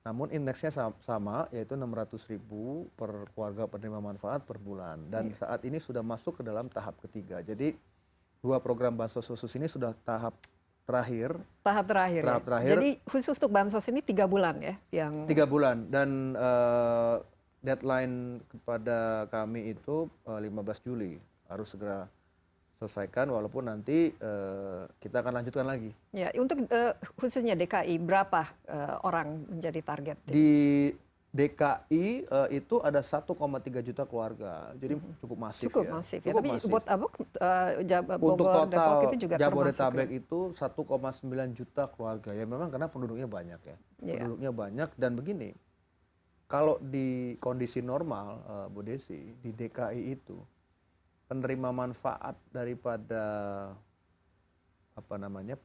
Namun indeksnya sama, yaitu 600.000 per keluarga penerima manfaat per bulan. Dan saat ini sudah masuk ke dalam tahap ketiga. Jadi 2 program bansos khusus ini sudah tahap terakhir. Tahap terakhir. Jadi khusus untuk bansos ini 3 bulan ya? 3 bulan. Dan deadline kepada kami itu 15 Juli. Harus segera selesaikan walaupun nanti kita akan lanjutkan lagi. Ya, untuk khususnya DKI berapa orang menjadi target? Di DKI itu ada 1,3 juta keluarga, jadi cukup masif. Cukup ya. masif. Cukup Tapi masif. buat Untuk Bogor, total Depok itu juga Jabodetabek termasuk. itu 1,9 juta keluarga. Ya memang karena penduduknya banyak ya. Penduduknya banyak dan begini. Kalau di kondisi normal, Bu Desi, di DKI itu penerima manfaat daripada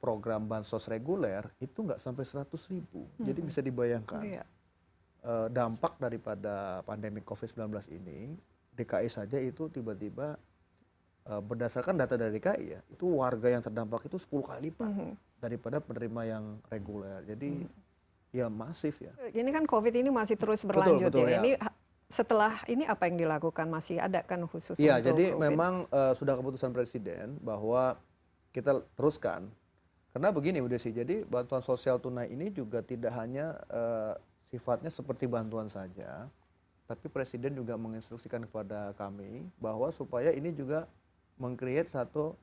program bansos reguler itu nggak sampai 100.000. Jadi bisa dibayangkan dampak daripada pandemi COVID-19 ini, DKI saja itu tiba-tiba berdasarkan data dari DKI ya, itu warga yang terdampak itu 10 kali lipat daripada penerima yang reguler. Jadi ya masif ya. Ini kan COVID ini masih terus berlanjut betul, ya. Ini setelah ini apa yang dilakukan? Masih ada kan khusus ya, untuk jadi COVID? memang sudah keputusan Presiden bahwa kita teruskan. Karena begini Bu Desi, jadi bantuan sosial tunai ini juga tidak hanya sifatnya seperti bantuan saja, tapi Presiden juga menginstruksikan kepada kami bahwa supaya ini juga meng-create satu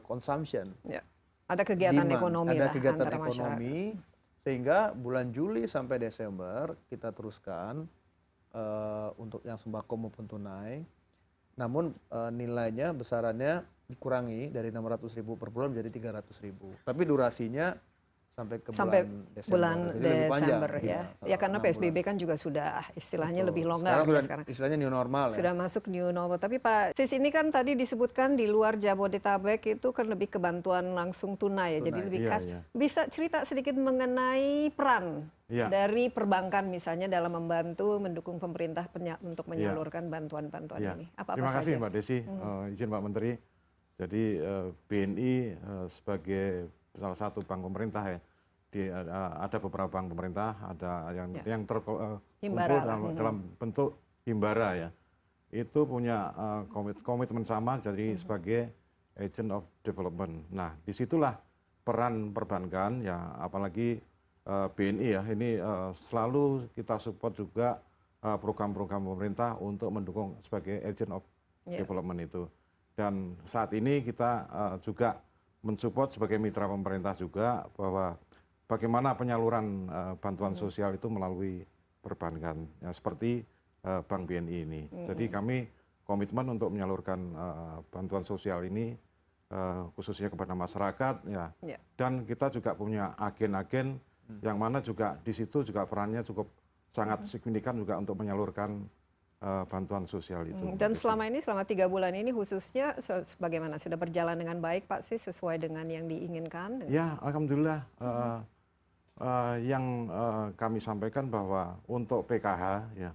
consumption. Ya. Ada kegiatan demand. ekonomi ada lah kegiatan antara ekonomi, sehingga bulan Juli sampai Desember kita teruskan untuk yang sembako maupun tunai. Namun nilainya besarannya dikurangi dari 600.000 per bulan menjadi 300.000. Tapi durasinya sampai bulan Desember ya. Ya karena PSBB kan juga sudah istilahnya lebih longgar sekarang. Istilahnya new normal sudah ya. masuk new normal. Tapi Pak Sis ini kan tadi disebutkan di luar Jabodetabek itu kan lebih ke bantuan langsung tunai ya. Jadi lebih khas. Bisa cerita sedikit mengenai peran dari perbankan misalnya dalam membantu mendukung pemerintah untuk menyalurkan bantuan-bantuan ini. Apa-apa Terima kasih saja? Mbak Desi, izin Pak Menteri. Jadi BNI sebagai salah satu bank pemerintah ya, ada beberapa bank pemerintah, ada yang terkumpul dalam bentuk himbara ya. Itu punya komitmen sama jadi sebagai agent of development. Nah, disitulah peran perbankan ya, apalagi BNI ya, ini selalu kita support juga program-program pemerintah untuk mendukung sebagai agent of development itu. Dan saat ini kita juga mensupport sebagai mitra pemerintah juga bahwa bagaimana penyaluran bantuan sosial itu melalui perbankan ya, seperti Bank BNI ini. Jadi kami komitmen untuk menyalurkan bantuan sosial ini khususnya kepada masyarakat ya. Dan kita juga punya agen-agen yang mana juga di situ juga perannya cukup sangat signifikan juga untuk menyalurkan bantuan sosial itu. Dan selama 3 bulan ini khususnya bagaimana? Sudah berjalan dengan baik Pak sih sesuai dengan yang diinginkan? Ya, alhamdulillah. Yang kami sampaikan bahwa untuk PKH, ya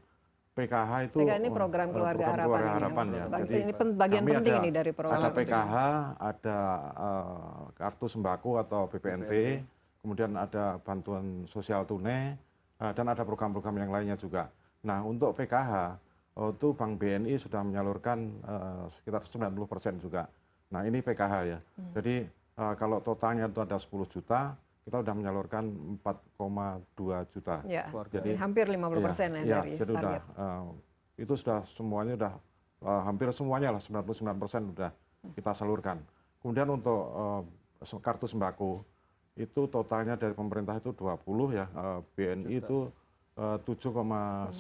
PKH itu PKH ini program keluarga harapan ya. Jadi ini bagian penting ini dari program. Ada PKH, ada kartu sembako atau BPNT, kemudian ada bantuan sosial tunai, dan ada program-program yang lainnya juga. Nah, untuk PKH itu Bank BNI sudah menyalurkan sekitar 90% juga. Nah, ini PKH ya. Jadi kalau totalnya itu ada 10 juta, kita sudah menyalurkan 4,2 juta. Ya, jadi hampir 50% ya dari jadi target. Itu sudah semuanya hampir semuanya lah 99% sudah kita salurkan. Kemudian untuk kartu sembako itu totalnya dari pemerintah itu 20 ya, BNI itu 7,9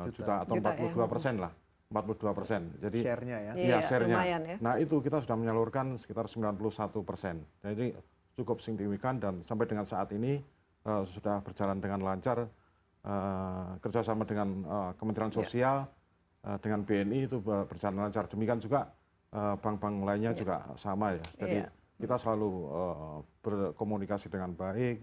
juta atau 42% lah. 42%. Jadi share-nya ya. Iya, share-nya. Ya. Nah, itu kita sudah menyalurkan sekitar 91%. Jadi cukup signifikan dan sampai dengan saat ini sudah berjalan dengan lancar, kerjasama dengan Kementerian Sosial, dengan BNI itu berjalan lancar. Demikian juga bank-bank lainnya juga sama ya. Jadi kita selalu berkomunikasi dengan baik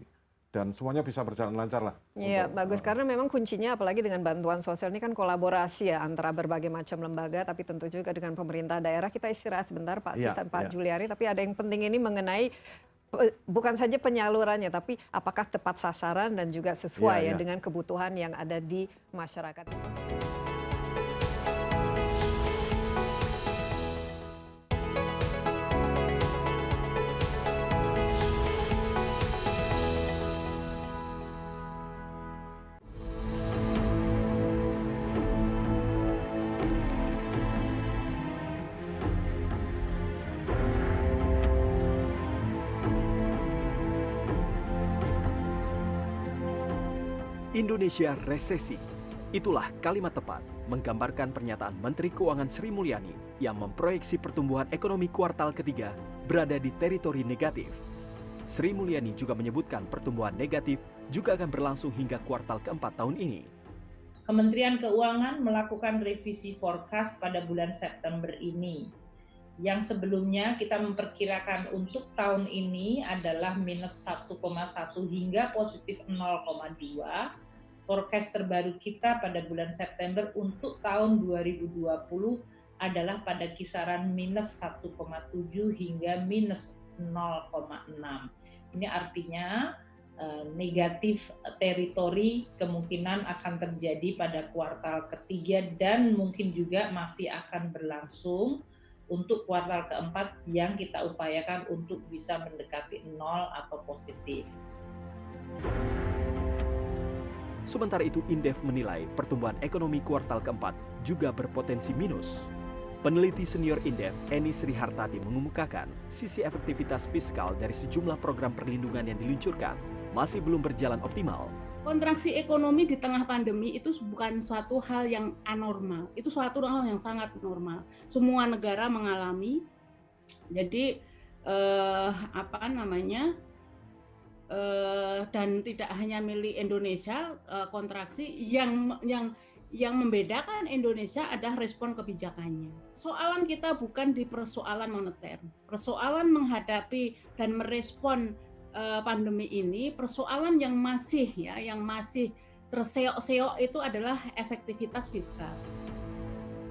dan semuanya bisa berjalan lancar lah. Iya, bagus karena memang kuncinya apalagi dengan bantuan sosial ini kan kolaborasi ya antara berbagai macam lembaga, tapi tentu juga dengan pemerintah daerah. Kita istirahat sebentar Pak Sita, Pak Juliari, tapi ada yang penting ini mengenai bukan saja penyalurannya, tapi apakah tepat sasaran dan juga sesuai ya dengan kebutuhan yang ada di masyarakat. Indonesia resesi. Itulah kalimat tepat menggambarkan pernyataan Menteri Keuangan Sri Mulyani yang memproyeksi pertumbuhan ekonomi kuartal ketiga berada di teritori negatif. Sri Mulyani juga menyebutkan pertumbuhan negatif juga akan berlangsung hingga kuartal keempat tahun ini. Kementerian Keuangan melakukan revisi forecast pada bulan September ini. Yang sebelumnya kita memperkirakan untuk tahun ini adalah minus 1,1 hingga positif 0,2. Forecast terbaru kita pada bulan September untuk tahun 2020 adalah pada kisaran minus 1,7 hingga minus 0,6. Ini artinya negatif teritori kemungkinan akan terjadi pada kuartal ketiga dan mungkin juga masih akan berlangsung untuk kuartal keempat yang kita upayakan untuk bisa mendekati 0 atau positif. Sementara itu, Indef menilai pertumbuhan ekonomi kuartal keempat juga berpotensi minus. Peneliti senior Indef, Eni Srihartati mengemukakan sisi efektivitas fiskal dari sejumlah program perlindungan yang diluncurkan masih belum berjalan optimal. Kontraksi ekonomi di tengah pandemi itu bukan suatu hal yang anormal, itu suatu hal yang sangat normal. Semua negara mengalami. Jadi dan tidak hanya milik Indonesia, kontraksi yang membedakan Indonesia adalah respon kebijakannya. Soalan kita bukan di persoalan moneter, persoalan menghadapi dan merespon pandemi ini, persoalan yang masih terseok-seok itu adalah efektivitas fiskal.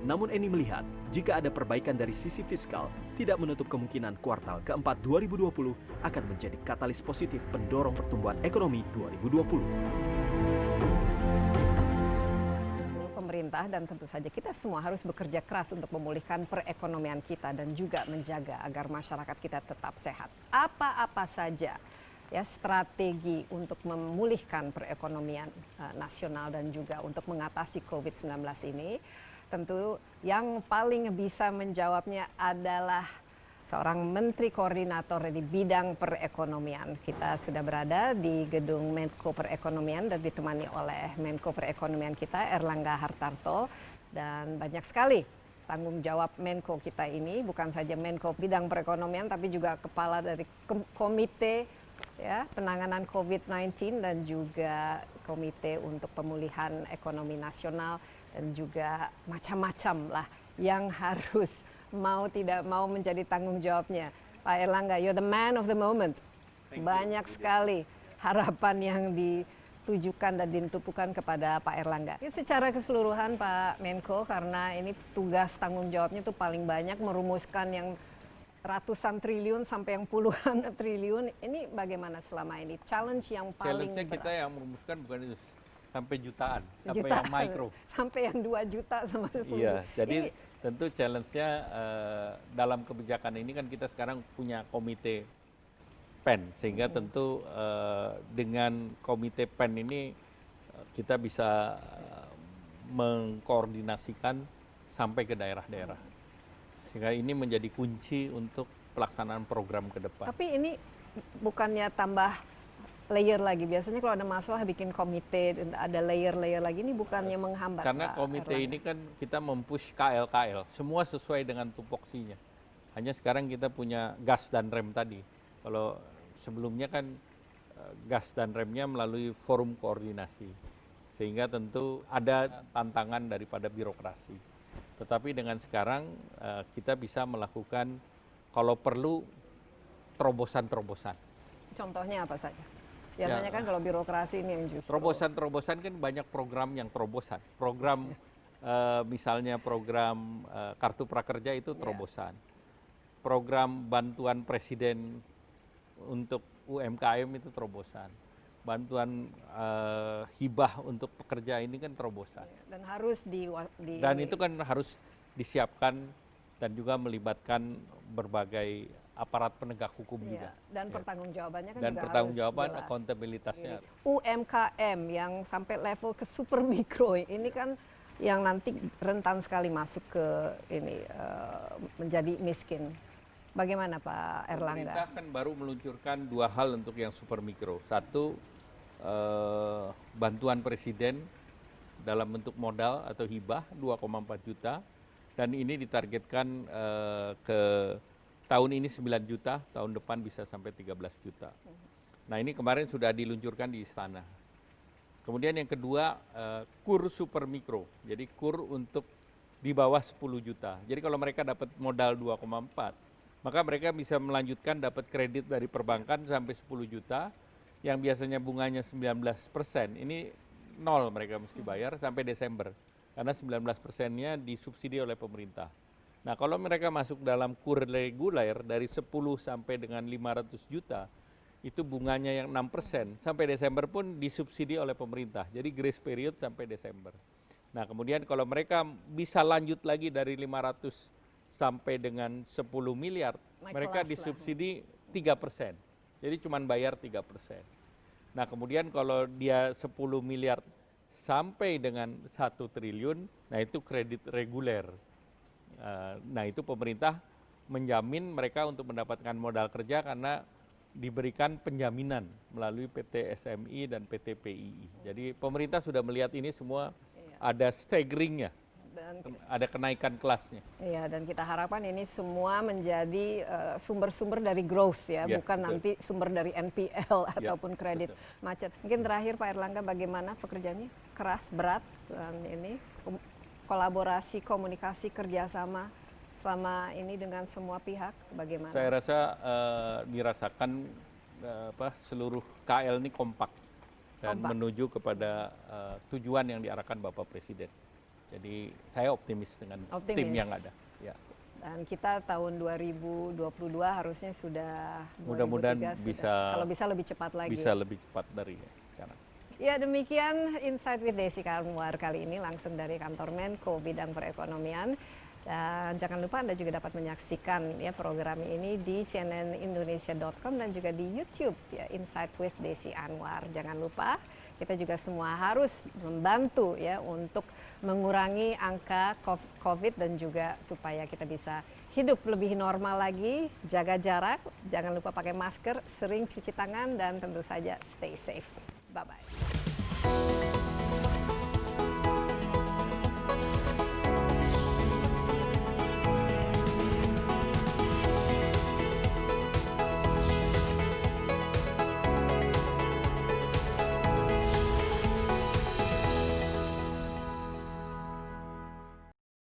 Namun Eni melihat, jika ada perbaikan dari sisi fiskal, tidak menutup kemungkinan kuartal keempat 2020 akan menjadi katalis positif pendorong pertumbuhan ekonomi 2020. Pemerintah dan tentu saja kita semua harus bekerja keras untuk memulihkan perekonomian kita dan juga menjaga agar masyarakat kita tetap sehat. Apa-apa saja ya strategi untuk memulihkan perekonomian nasional dan juga untuk mengatasi COVID-19 ini. Tentu yang paling bisa menjawabnya adalah seorang Menteri Koordinator di bidang perekonomian. Kita sudah berada di gedung Menko Perekonomian dan ditemani oleh Menko Perekonomian kita, Erlangga Hartarto. Dan banyak sekali tanggung jawab Menko kita ini, bukan saja Menko bidang perekonomian, tapi juga kepala dari komite ya, penanganan COVID-19 dan juga komite untuk pemulihan ekonomi nasional dan juga macam-macam lah yang harus mau tidak mau menjadi tanggung jawabnya. Pak Airlangga, you're the man of the moment. Banyak sekali harapan yang ditujukan dan ditupukan kepada Pak Airlangga. Secara keseluruhan Pak Menko, karena ini tugas tanggung jawabnya itu paling banyak, merumuskan yang ratusan triliun sampai yang puluhan triliun, ini bagaimana selama ini? Challenge yang paling Challenge-nya kita berat. yang merumuskan bukan itu, sampai jutaan, sampai yang mikro. Sampai yang 2 juta sama 10 Iya, juta. jadi tentu challenge-nya dalam kebijakan ini kan kita sekarang punya komite PEN, sehingga tentu dengan komite PEN ini kita bisa mengkoordinasikan sampai ke daerah-daerah. Sehingga ini menjadi kunci untuk pelaksanaan program ke depan. Tapi ini bukannya tambah layer lagi. Biasanya kalau ada masalah bikin komite, ada layer-layer lagi. Ini bukannya menghambat. Karena Pak komite Airlangga? ini kan kita mempush KL-KL, semua sesuai dengan tupoksinya. Hanya sekarang kita punya gas dan rem tadi. Kalau sebelumnya kan gas dan remnya melalui forum koordinasi. Sehingga tentu ada tantangan daripada birokrasi. Tetapi dengan sekarang kita bisa melakukan kalau perlu terobosan-terobosan. Contohnya apa saja? Biasanya kan kalau birokrasi ini yang justru. Terobosan-terobosan kan banyak program yang terobosan. Program misalnya program Kartu Prakerja itu terobosan. Program bantuan presiden untuk UMKM itu terobosan. Bantuan hibah untuk pekerja ini kan terobosan. Dan harus Dan itu kan harus disiapkan dan juga melibatkan berbagai aparat penegak hukum juga. Dan pertanggungjawabannya kan dan juga pertanggungjawaban harus jelas. akuntabilitasnya. UMKM yang sampai level ke super mikro ini kan yang nanti rentan sekali masuk ke ini menjadi miskin. Bagaimana Pak Airlangga? Pemerintah kan baru meluncurkan 2 hal untuk yang super mikro. Satu, bantuan presiden dalam bentuk modal atau hibah 2,4 juta. Dan ini ditargetkan ke tahun ini 9 juta, tahun depan bisa sampai 13 juta. Nah ini kemarin sudah diluncurkan di Istana. Kemudian yang kedua, KUR super mikro. Jadi KUR untuk di bawah 10 juta. Jadi kalau mereka dapat modal 2,4, maka mereka bisa melanjutkan dapat kredit dari perbankan sampai 10 juta, yang biasanya bunganya 19%, ini nol mereka mesti bayar sampai Desember. Karena 19%-nya disubsidi oleh pemerintah. Nah kalau mereka masuk dalam KUR reguler dari 10 sampai dengan 500 juta, itu bunganya yang 6%, sampai Desember pun disubsidi oleh pemerintah. Jadi grace period sampai Desember. Nah kemudian kalau mereka bisa lanjut lagi dari 500 sampai dengan 10 miliar, mereka disubsidi 3%. Jadi cuma bayar 3%. Nah kemudian kalau dia 10 miliar sampai dengan 1 triliun, nah itu kredit reguler. Nah itu pemerintah menjamin mereka untuk mendapatkan modal kerja karena diberikan penjaminan melalui PT SMI dan PT PII. Jadi pemerintah sudah melihat ini semua ada staggeringnya. Ada kenaikan kelasnya. Iya, dan kita harapkan ini semua menjadi sumber-sumber dari growth ya, bukan nanti sumber dari NPL ataupun kredit macet. Mungkin terakhir Pak Airlangga, bagaimana pekerjaannya? Keras, berat, dan ini kolaborasi, komunikasi, kerjasama selama ini dengan semua pihak, bagaimana? Saya rasa dirasakan seluruh KL ini kompak dan menuju kepada tujuan yang diarahkan Bapak Presiden. Jadi saya optimis dengan tim yang ada. Ya. Dan kita tahun 2022 harusnya sudah mudah-mudahan bisa, kalau bisa lebih cepat lagi. Bisa lebih cepat dari sekarang. Ya demikian Insight with Desi Anwar kali ini langsung dari kantor Menko bidang perekonomian. Dan jangan lupa Anda juga dapat menyaksikan ya program ini di cnnindonesia.com dan juga di YouTube ya Insight with Desi Anwar. Jangan lupa kita juga semua harus membantu ya untuk mengurangi angka COVID dan juga supaya kita bisa hidup lebih normal lagi, jaga jarak, jangan lupa pakai masker, sering cuci tangan dan tentu saja stay safe. Bye-bye.